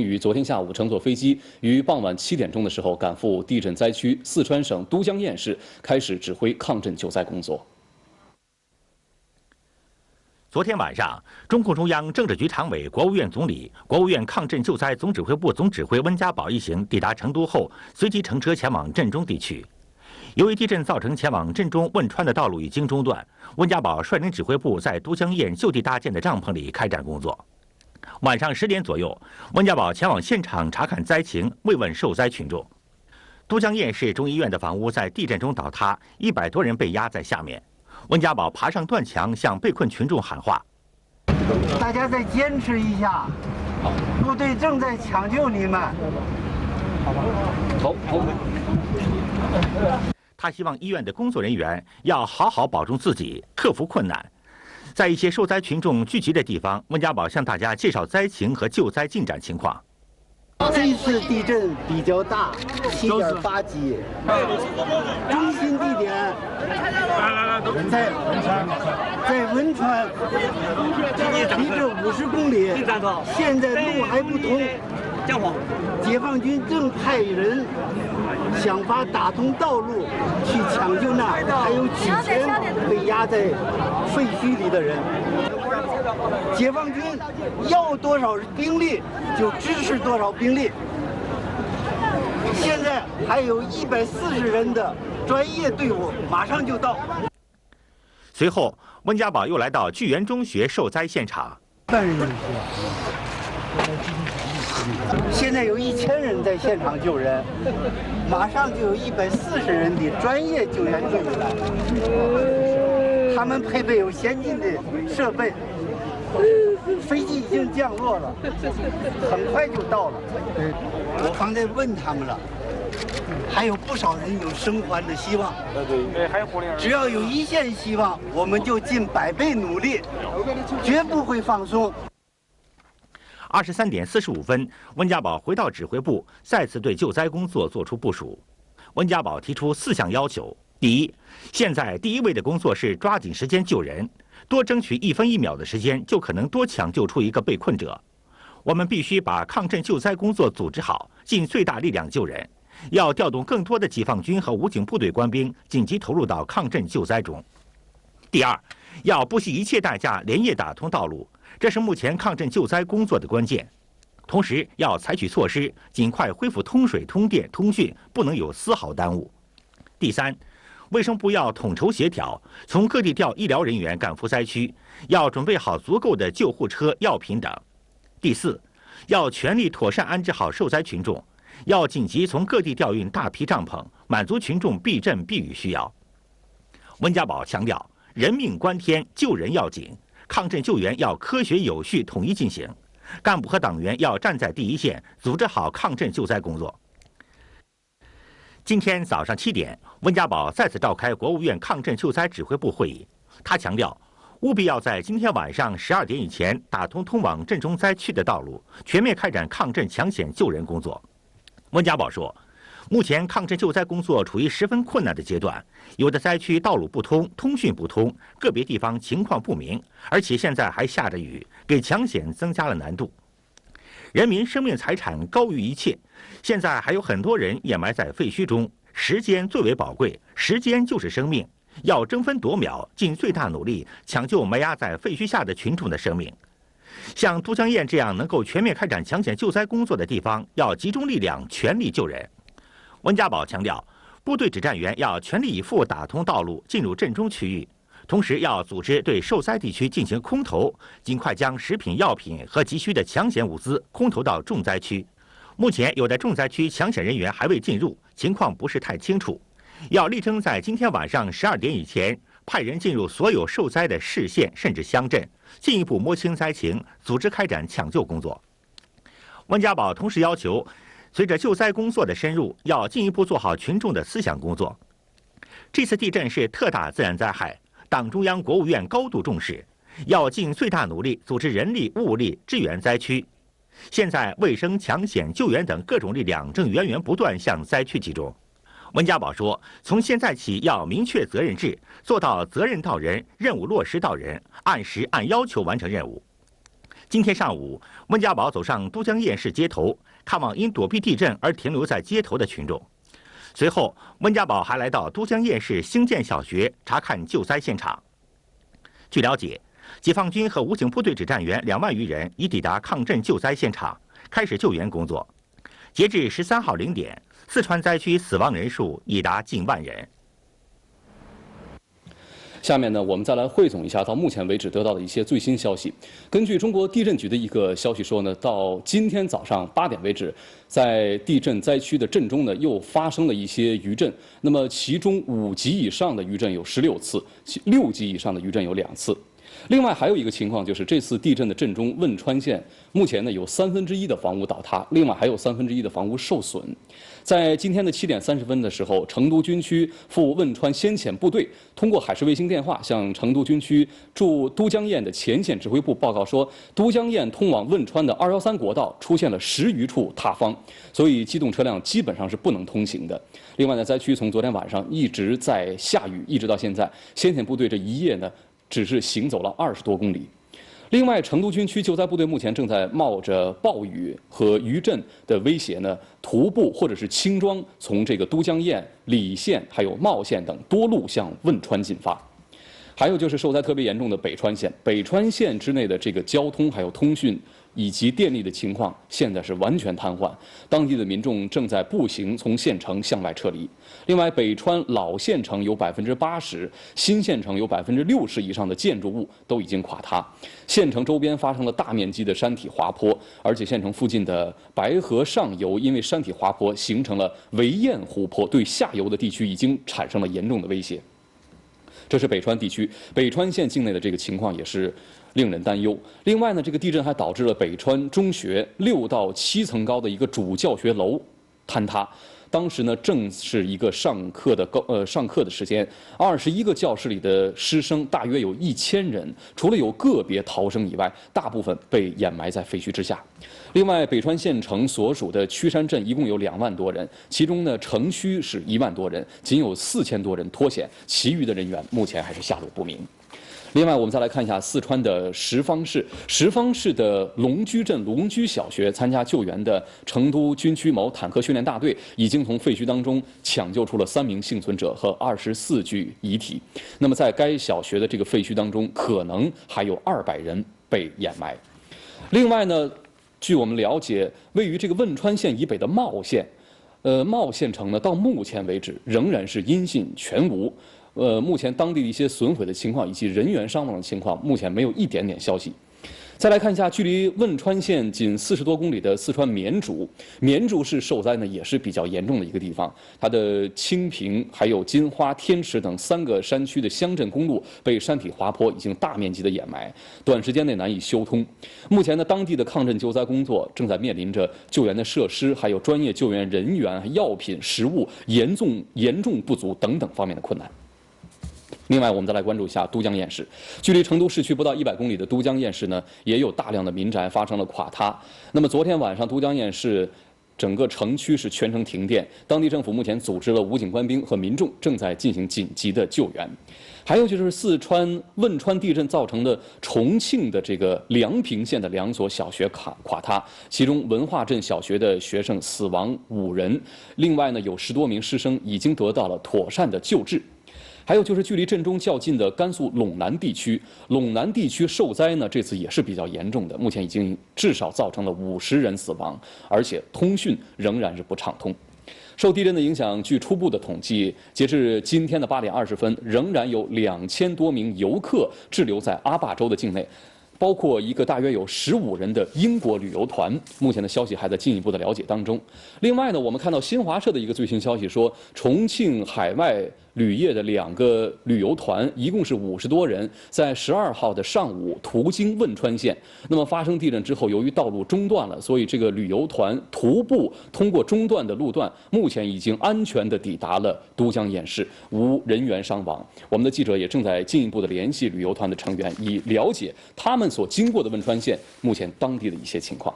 于昨天下午乘坐飞机，于傍晚7点钟的时候赶赴地震灾区四川省都江堰市，开始指挥抗震救灾工作。昨天晚上，中共中央政治局常委、国务院总理、国务院抗震救灾总指挥部总指挥温家宝一行抵达成都后，随即乘车前往震中地区。由于地震造成前往震中汶川的道路已经中断，温家宝率领指挥部在都江堰就地搭建的帐篷里开展工作。晚上10点左右，温家宝前往现场查看灾情，慰问受灾群众。都江堰市中医院的房屋在地震中倒塌，100多人被压在下面。温家宝爬上断墙，向被困群众喊话：“大家再坚持一下，部队正在抢救你们。”好。他希望医院的工作人员要好好保重自己，克服困难。在一些受灾群众聚集的地方，温家宝向大家介绍灾情和救灾进展情况。这次地震比较大，7.8级，中心地点在汶川，离这50公里。现在路还不通，解放军正派人想法打通道路去抢救那还有几千被压在废墟里的人。解放军要多少兵力就支持多少兵力。现在还有140人的专业队伍马上就到。随后，温家宝又来到聚源中学受灾现场。现在有1000人在现场救人，马上就有140人的专业救援队伍来，他们配备有先进的设备，飞机已经降落了，很快就到了。我刚才问他们了，还有不少人有生还的希望。只要有一线希望，我们就尽100倍努力，绝不会放松。23点45分，温家宝回到指挥部，再次对救灾工作作出部署。温家宝提出4项要求：第一，现在第一位的工作是抓紧时间救人，多争取1分1秒的时间，就可能多抢救出一个被困者。我们必须把抗震救灾工作组织好，尽最大力量救人。要调动更多的解放军和武警部队官兵，紧急投入到抗震救灾中。第二，要不惜一切代价连夜打通道路，这是目前抗震救灾工作的关键。同时，要采取措施，尽快恢复通水、通电、通讯，不能有丝毫耽误。第三，卫生部要统筹协调，从各地调医疗人员赶赴灾区，要准备好足够的救护车、药品等。第四，要全力妥善安置好受灾群众，要紧急从各地调运大批帐篷，满足群众避震避雨需要。温家宝强调，人命关天，救人要紧，抗震救援要科学有序统一进行，干部和党员要站在第一线，组织好抗震救灾工作。今天早上7点，温家宝再次召开国务院抗震救灾指挥部会议，他强调，务必要在今天晚上12点以前打通通往震中灾区的道路，全面开展抗震抢险救人工作。温家宝说，目前抗震救灾工作处于十分困难的阶段，有的灾区道路不通、通讯不通，个别地方情况不明，而且现在还下着雨，给抢险增加了难度。人民生命财产高于一切，现在还有很多人掩埋在废墟中，时间最为宝贵，时间就是生命，要争分夺秒，尽最大努力抢救埋压在废墟下的群众的生命。像都江堰这样能够全面开展抢险救灾工作的地方，要集中力量，全力救人。温家宝强调，部队指战员要全力以赴打通道路，进入震中区域，同时要组织对受灾地区进行空投，尽快将食品、药品和急需的抢险物资空投到重灾区。目前有的重灾区抢险人员还未进入，情况不是太清楚，要力争在今天晚上12点以前派人进入所有受灾的市县甚至乡镇，进一步摸清灾情，组织开展抢救工作。温家宝同时要求，随着救灾工作的深入，要进一步做好群众的思想工作。这次地震是特大自然灾害，党中央、国务院高度重视，要尽最大努力组织人力、物力支援灾区。现在卫生、抢险、救援等各种力量正源源不断向灾区集中。温家宝说，从现在起要明确责任制，做到责任到人，任务落实到人，按时按要求完成任务。今天上午，温家宝走上都江堰市街头，看望因躲避地震而停留在街头的群众。随后，温家宝还来到都江堰市兴建小学查看救灾现场。据了解，解放军和武警部队指战员2万余人已抵达抗震救灾现场，开始救援工作。截至13号0点，四川灾区死亡人数已达近万人。下面呢，我们再来汇总一下到目前为止得到的一些最新消息。根据中国地震局的一个消息说呢，到今天早上8点为止，在地震灾区的震中呢，又发生了一些余震。那么其中5级以上的余震有16次，6级以上的余震有2次。另外还有一个情况就是，这次地震的震中，汶川县目前呢有1/3的房屋倒塌，另外还有1/3的房屋受损。在今天的7点30分的时候，成都军区赴汶川先遣部队通过海事卫星电话向成都军区驻都江堰的前线指挥部报告说，都江堰通往汶川的213国道出现了10余处塌方，所以机动车辆基本上是不能通行的。另外呢，灾区从昨天晚上一直在下雨，一直到现在，先遣部队这一夜呢只是行走了20多公里。另外，成都军区救灾部队目前正在冒着暴雨和余震的威胁呢，徒步或者是轻装从这个都江堰、澧县还有茂县等多路向汶川进发。还有就是受灾特别严重的北川县，北川县之内的这个交通还有通讯以及电力的情况现在是完全瘫痪，当地的民众正在步行从县城向外撤离。另外，北川老县城有80%，新县城有60%以上的建筑物都已经垮塌，县城周边发生了大面积的山体滑坡，而且县城附近的白河上游因为山体滑坡形成了围堰湖泊，对下游的地区已经产生了严重的威胁。这是北川地区，北川县境内的这个情况也是令人担忧。另外呢，这个地震还导致了北川中学6到7层高的一个主教学楼坍塌。当时呢，正是一个上课的时间，21个教室里的师生大约有1000人，除了有个别逃生以外，大部分被掩埋在废墟之下。另外，北川县城所属的曲山镇一共有2万多人，其中呢，城区是1万多人，仅有4000多人脱险，其余的人员目前还是下落不明。另外，我们再来看一下四川的什邡市。什邡市的龙居镇龙居小学参加救援的成都军区某坦克训练大队，已经从废墟当中抢救出了3名幸存者和24具遗体。那么，在该小学的这个废墟当中，可能还有200人被掩埋。另外呢，据我们了解，位于这个汶川县以北的茂县，茂县城呢，到目前为止仍然是音信全无。目前当地的一些损毁的情况以及人员伤亡的情况，目前没有一点点消息。再来看一下，距离汶川县仅40多公里的四川绵竹，绵竹市受灾呢也是比较严重的一个地方。它的清平、还有金花、天池等3个山区的乡镇公路被山体滑坡已经大面积的掩埋，短时间内难以修通。目前呢，当地的抗震救灾工作正在面临着救援的设施、还有专业救援人员、药品、食物严重不足等等方面的困难。另外，我们再来关注一下都江堰市。距离成都市区不到100公里的都江堰市呢，也有大量的民宅发生了垮塌。那么昨天晚上，都江堰市整个城区是全程停电，当地政府目前组织了武警官兵和民众正在进行紧急的救援。还有就是四川汶川地震造成的重庆的这个梁平县的2所小学垮塌，其中文化镇小学的学生死亡5人，另外呢有10多名师生已经得到了妥善的救治。还有就是距离震中较近的甘肃陇南地区，陇南地区受灾呢，这次也是比较严重的，目前已经至少造成了50人死亡，而且通讯仍然是不畅通。受地震的影响，据初步的统计，截至今天的8点20分，仍然有2000多名游客滞留在阿坝州的境内，包括一个大约有15人的英国旅游团。目前的消息还在进一步的了解当中。另外呢，我们看到新华社的一个最新消息说，重庆海外旅业的2个旅游团，一共是50多人，在12号的上午途经汶川县。那么发生地震之后，由于道路中断了，所以这个旅游团徒步通过中断的路段，目前已经安全的抵达了都江堰市，无人员伤亡。我们的记者也正在进一步的联系旅游团的成员，以了解他们所经过的汶川县目前当地的一些情况。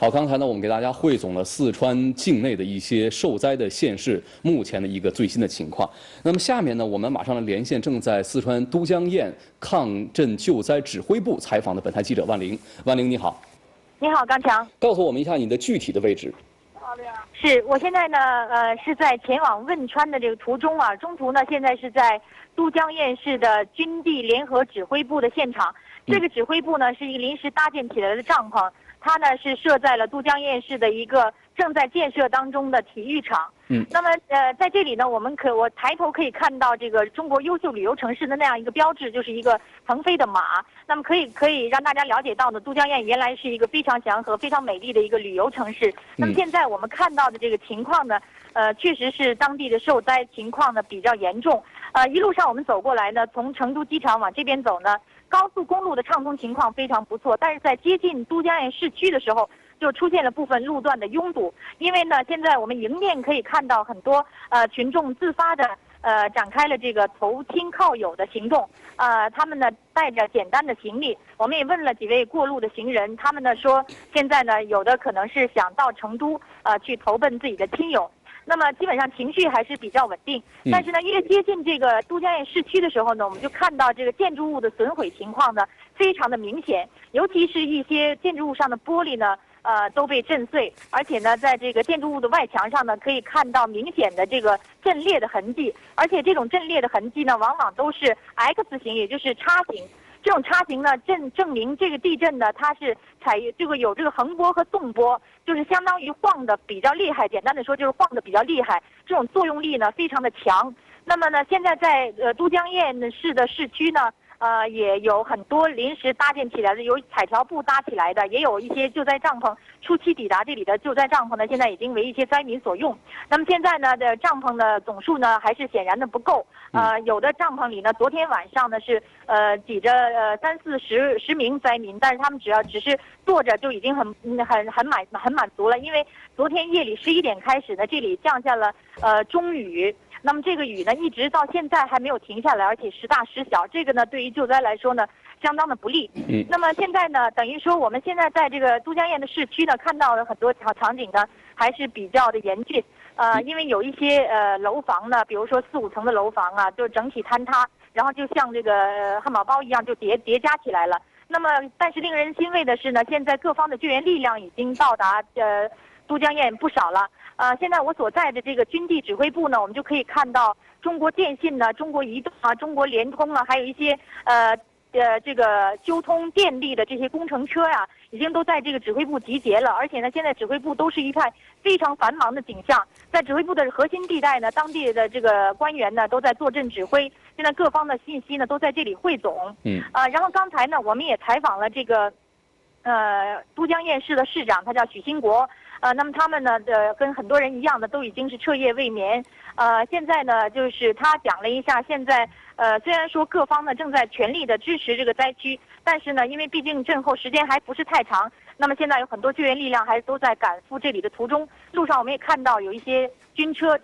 好，刚才呢，我们给大家汇总了四川境内的一些受灾的县市目前的一个最新的情况。那么下面呢，我们马上来连线正在四川都江堰抗震救灾指挥部采访的本台记者万玲。万玲，你好。你好，刚强。告诉我们一下你的具体的位置。是我现在呢，是在前往汶川的这个途中啊，中途呢，现在是在都江堰市的军地联合指挥部的现场。这个指挥部呢，是一个临时搭建起来的帐篷。它呢是设在了都江堰市的一个正在建设当中的体育场。那么在这里呢，我抬头可以看到这个中国优秀旅游城市的那样一个标志，就是一个腾飞的马。那么可以让大家了解到呢，都江堰原来是一个非常祥和、非常美丽的一个旅游城市。那么现在我们看到的这个情况呢，确实是当地的受灾情况呢比较严重。一路上我们走过来呢，从成都机场往这边走呢，高速公路的畅通情况非常不错，但是在接近都江堰市区的时候，就出现了部分路段的拥堵。因为呢，现在我们迎面可以看到很多群众自发的展开了这个投亲靠友的行动。他们呢带着简单的行李，我们也问了几位过路的行人，他们呢说现在呢有的可能是想到成都去投奔自己的亲友。那么基本上情绪还是比较稳定，但是呢，越接近这个都江堰市区的时候呢，我们就看到这个建筑物的损毁情况呢非常的明显，尤其是一些建筑物上的玻璃呢，都被震碎，而且呢，在这个建筑物的外墙上呢，可以看到明显的这个震裂的痕迹，而且这种震裂的痕迹呢，往往都是 X 型，也就是叉形。这种叉形呢，证明这个地震呢，它是有这个横波和纵波，就是相当于晃的比较厉害。简单的说，就是晃的比较厉害，这种作用力呢非常的强。那么呢，现在在都江堰市的市区呢，也有很多临时搭建起来的，有彩条布搭起来的，也有一些救灾帐篷初期抵达这里的救灾帐篷呢，现在已经为一些灾民所用。那么现在呢的帐篷的总数呢，还是显然的不够。有的帐篷里呢，昨天晚上呢是挤着30-40名灾民，但是他们只是坐着就已经很满足了，因为昨天夜里11点开始呢，这里降下了中雨。那么这个雨呢，一直到现在还没有停下来，而且时大时小，这个呢对于救灾来说呢，相当的不利。那么现在呢，等于说我们现在在这个都江堰的市区呢，看到了很多场景呢，还是比较的严峻。因为有一些楼房呢，比如说4-5层的楼房啊，就整体坍塌，然后就像这个汉堡包一样就叠加起来了。那么，但是令人欣慰的是呢，现在各方的救援力量已经到达都江堰不少了。现在我所在的这个军地指挥部呢，我们就可以看到中国电信呢、中国移动啊、中国联通啊，还有一些这个交通电力的这些工程车呀，已经都在这个指挥部集结了。而且呢，现在指挥部都是一派非常繁忙的景象。在指挥部的核心地带呢，当地的这个官员呢都在坐镇指挥。现在各方的信息呢都在这里汇总。然后刚才呢，我们也采访了这个都江堰市的市长，他叫许兴国。那么他们呢，跟很多人一样的，都已经是彻夜未眠。现在呢，就是他讲了一下，现在虽然说各方呢正在全力的支持这个灾区，但是呢，因为毕竟震后时间还不是太长，那么现在有很多救援力量还都在赶赴这里的途中。路上我们也看到有一些军车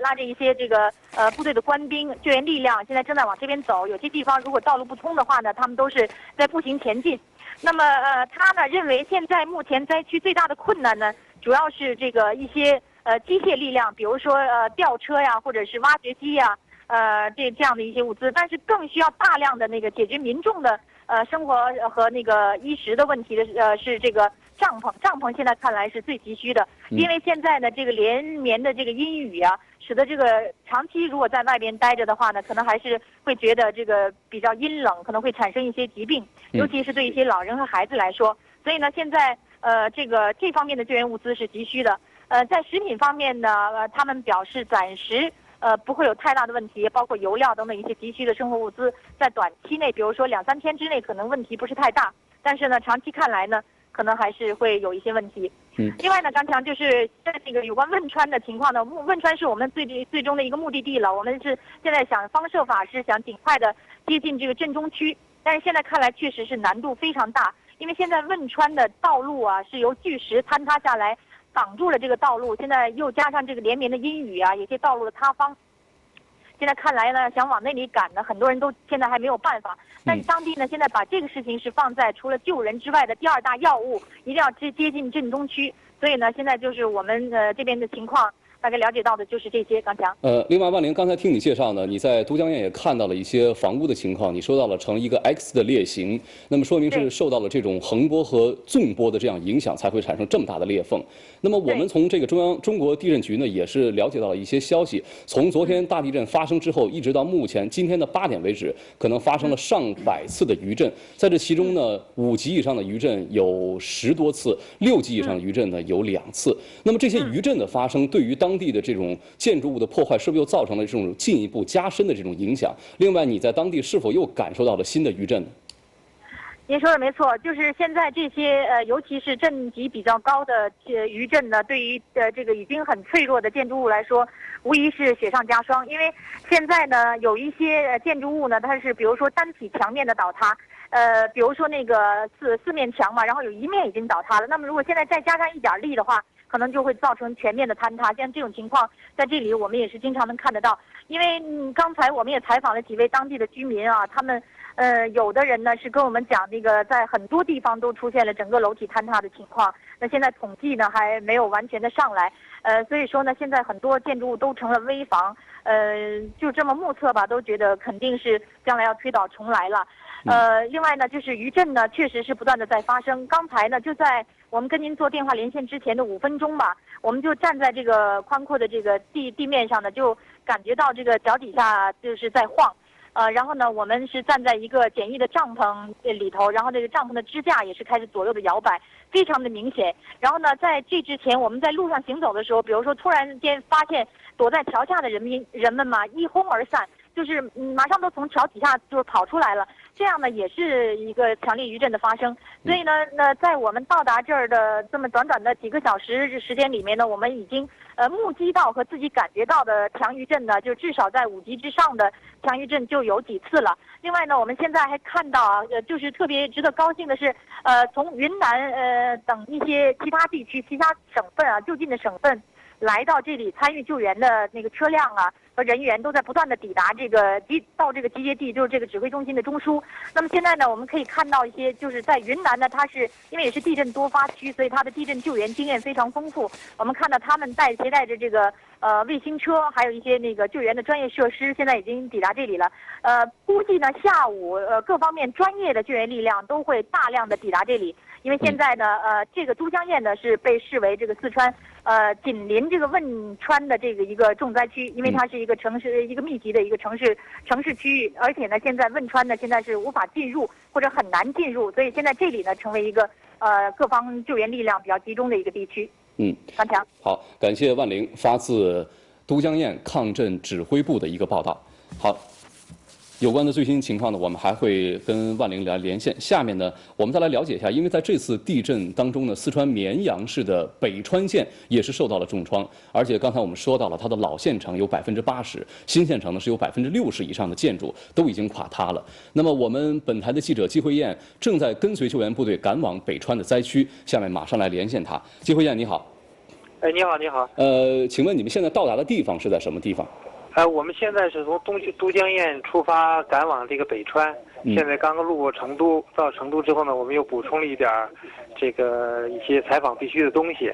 拉着一些这个部队的官兵、救援力量，现在正在往这边走。有些地方如果道路不通的话呢，他们都是在步行前进。那么他呢认为现在目前灾区最大的困难呢，主要是这个一些机械力量，比如说吊车呀，或者是挖掘机呀，这样的一些物资，但是更需要大量的那个解决民众的生活和那个衣食的问题的是这个帐篷现在看来是最急需的，因为现在呢这个连绵的这个阴雨啊，使得这个长期如果在外边待着的话呢，可能还是会觉得这个比较阴冷，可能会产生一些疾病，尤其是对一些老人和孩子来说。所以呢，现在这方面的救援物资是急需的。在食品方面呢，他们表示暂时不会有太大的问题，包括油料等等一些急需的生活物资，在短期内，比如说2-3天之内，可能问题不是太大。但是呢，长期看来呢，可能还是会有一些问题。另外呢，刚强就是在那个有关汶川的情况呢，汶川是我们最终的一个目的地了。我们是现在想方设法是想尽快的接近这个震中区，但是现在看来确实是难度非常大，因为现在汶川的道路啊是由巨石坍塌下来挡住了这个道路，现在又加上这个连绵的阴雨啊，有些道路的塌方，现在看来呢，想往那里赶呢，很多人都现在还没有办法。但是当地呢，现在把这个事情是放在除了救人之外的第2大要务，一定要接近震中区。所以呢，现在就是我们这边的情况。大概了解到的就是这些，刚强。另外，万玲，刚才听你介绍呢，你在都江堰也看到了一些房屋的情况，你说到了呈一个 X 的裂形，那么说明是受到了这种横波和纵波的这样影响，才会产生这么大的裂缝。那么我们从这个中国地震局呢，也是了解到了一些消息，从昨天大地震发生之后，一直到目前今天的8点为止，可能发生了上百次的余震，在这其中呢，5级以上的余震有10多次，6级以上的余震呢有2次。那么这些余震的发生，对于当地的这种建筑物的破坏，是不是又造成了这种进一步加深的这种影响？另外，你在当地是否又感受到了新的余震呢？您说的没错，就是现在这些尤其是震级比较高的余震呢，对于这个已经很脆弱的建筑物来说，无疑是雪上加霜。因为现在呢，有一些建筑物呢，它是比如说单体墙面的倒塌，比如说那个四面墙嘛，然后有一面已经倒塌了。那么如果现在再加上一点力的话，可能就会造成全面的坍塌。像这种情况，在这里我们也是经常能看得到。因为刚才我们也采访了几位当地的居民啊，他们有的人呢是跟我们讲，那个在很多地方都出现了整个楼体坍塌的情况。那现在统计呢还没有完全的上来，所以说呢，现在很多建筑物都成了危房，就这么目测吧，都觉得肯定是将来要推倒重来了。另外呢，就是余震呢，确实是不断的在发生。刚才呢，就在我们跟您做电话连线之前的5分钟吧，我们就站在这个宽阔的这个地面上呢，就感觉到这个脚底下就是在晃。然后呢，我们是站在一个简易的帐篷里头，然后这个帐篷的支架也是开始左右的摇摆，非常的明显。然后呢，在这之前，我们在路上行走的时候，比如说突然间发现躲在桥下的人们嘛，一哄而散，就是马上都从桥底下就是跑出来了。这样呢，也是一个强烈余震的发生。所以呢，在我们到达这儿的这么短短的几个小时时间里面呢，我们已经目击到和自己感觉到的强余震呢，就至少在5级之上的强余震就有几次了。另外呢，我们现在还看到啊，就是特别值得高兴的是，从云南等一些其他地区、其他省份啊，就近的省份来到这里参与救援的那个车辆啊和人员都在不断的抵达到这个集结地，就是这个指挥中心的中枢。那么现在呢，我们可以看到一些，就是在云南呢，它是因为也是地震多发区，所以它的地震救援经验非常丰富。我们看到他们携带着这个卫星车，还有一些那个救援的专业设施，现在已经抵达这里了。估计呢下午各方面专业的救援力量都会大量的抵达这里。因为现在呢，这个都江堰呢是被视为这个四川紧邻这个汶川的这个一个重灾区，因为它是一个城市，一个密集的一个城市区域，而且呢，现在汶川呢现在是无法进入或者很难进入，所以现在这里呢成为一个各方救援力量比较集中的一个地区。张强，好，感谢万玲发自都江堰抗震指挥部的一个报道。好。有关的最新情况呢，我们还会跟万玲来连线。下面呢，我们再来了解一下，因为在这次地震当中呢，四川绵阳市的北川县也是受到了重创，而且刚才我们说到了，它的老县城有80%，新县城呢是有60%以上的建筑都已经垮塌了。那么我们本台的记者季慧燕正在跟随救援部队赶往北川的灾区，下面马上来连线她。季慧燕，你好。你好，你好。请问你们现在到达的地方是在什么地方？我们现在是从都江堰出发赶往这个北川，现在刚刚路过成都，到成都之后呢，我们又补充了一些采访必须的东西。